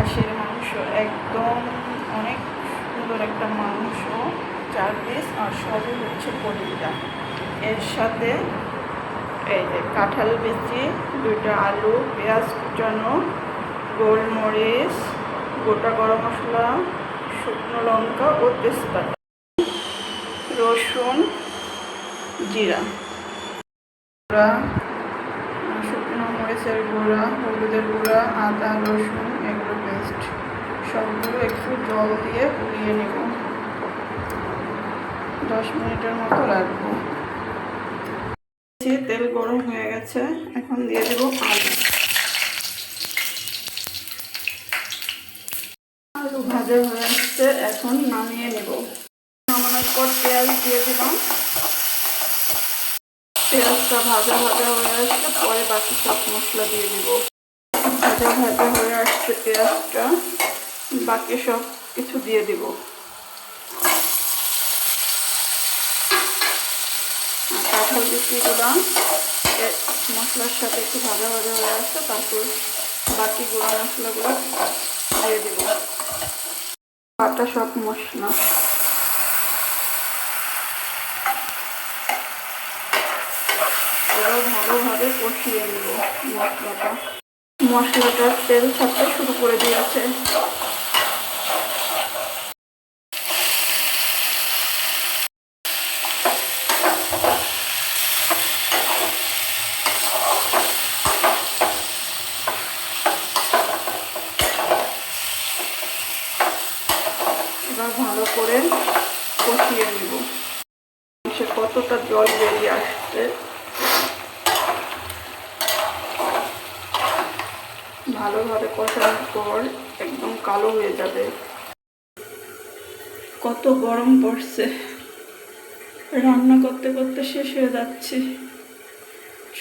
খাসির মাংস, একদম অনেক সুন্দর একটা মাংস, 4 পিস, আর সবই হচ্ছে পনিরটা। এর সাথে এই যে কাঁঠাল বিচি, 2টা আলু, পেঁয়াজ কুচানো, গোলমরিচ, গোটা গরম মশলা, শুকনো লঙ্কা ও তেজপাতা, রসুন, জিরা গুঁড়া, শুকনো মরিচের গুঁড়া, হলুদের গুঁড়া, আদা রসুন এগুলো পেস্ট, সবগুলো একটু জল দিয়ে গুলিয়ে নেব। 10 মিনিটের মতো রাখবো। তেল গরম হয়ে গেছে, এখন দিয়ে দেব আলু। আলু ভাজা হয়ে আসছে, এখন নামিয়ে নেব। নামানোর পর পেঁয়াজ দিয়ে দিলাম। পেঁয়াজটা ভাজা ভাজা হয়ে আসছে, পরে বাকি সব মশলা দিয়ে দিব। ভাজা ভাজা হয়ে আসছে পেঁয়াজটা, বাকি সব কিছু দিয়ে দিব। কাঁঠাল বিচিগুলো মশলার সাথে একটু ভাজা ভাজা হয়ে আসছে, তারপর বাকি গুঁড়া মশলাগুলো দিয়ে দিব। বাটা সব মশলা এবার ভালোভাবে কষিয়ে নেব। মশলাটা তেল ছাড়তে শুরু করে দিয়েছে। এবার ভালো করে কষিয়ে নেব। সে কতটা জল বেরিয়ে আসছে, ভালোভাবে কষানোর পর একদম কালো হয়ে যাবে। কত গরম পড়ছে, রান্না করতে করতে শেষ হয়ে যাচ্ছে।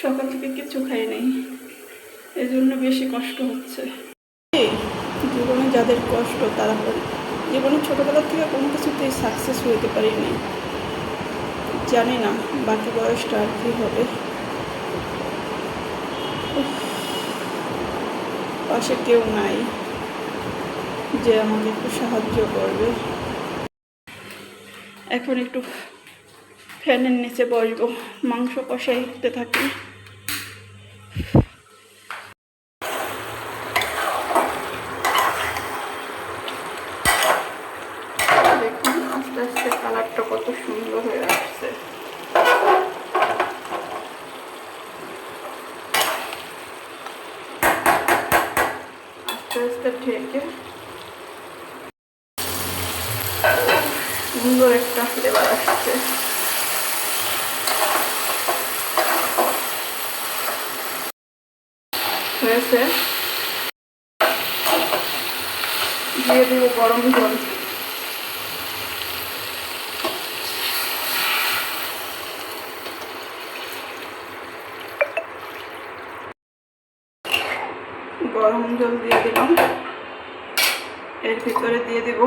সকাল থেকে কিছু খাই নাই, এই জন্য বেশি কষ্ট হচ্ছে। জীবনে যাদের কষ্ট তারা জীবনে ছোটোবেলার থেকে কোনো কিছুতেই সাকসেস হতে পারিনি। জানি না বাকি বয়সটা আর কি হবে। পাশে কেউ নাই যে আমাকে একটু সাহায্য করবে। এখন একটু ফ্যানের নিচে বসবো, মাংস কষাইতে থাকি। দেখুন আস্তে আস্তে কালারটা কত সুন্দর হয়ে আসছে। আস্তে আস্তে ঢেকে সুন্দর একটা ফ্লেভার আসছে। হয়েছে, দিয়ে দিব গরম জল। গরম জল দিয়ে দিলাম। এর ভিতরে দিয়ে দিব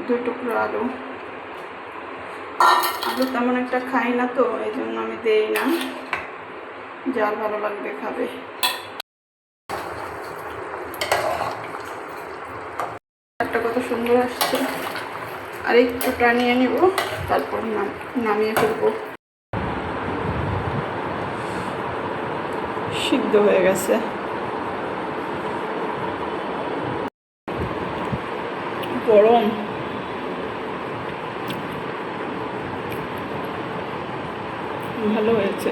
2 টুকরো আলু। আলু তেমন একটা খাই না তো, এই জন্য আমি দেই না, যার ভালো লাগবে খাবে। একটা কত সুন্দর আসছে, আর একটু টানিয়ে নিব, তারপর নামিয়ে ফেলবো। সিদ্ধ হয়ে গেছে। গরম, ভালো হয়েছে।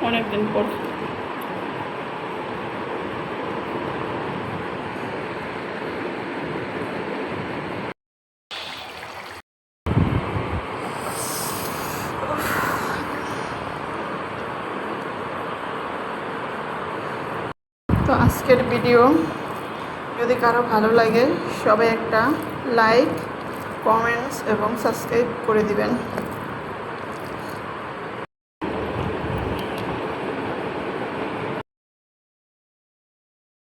অনেকদিন পর। তো আজকের ভিডিও যদি কারো ভালো লাগে, সবাই একটা লাইক, কমেন্টস এবং সাবস্ক্রাইব করে দিবেন।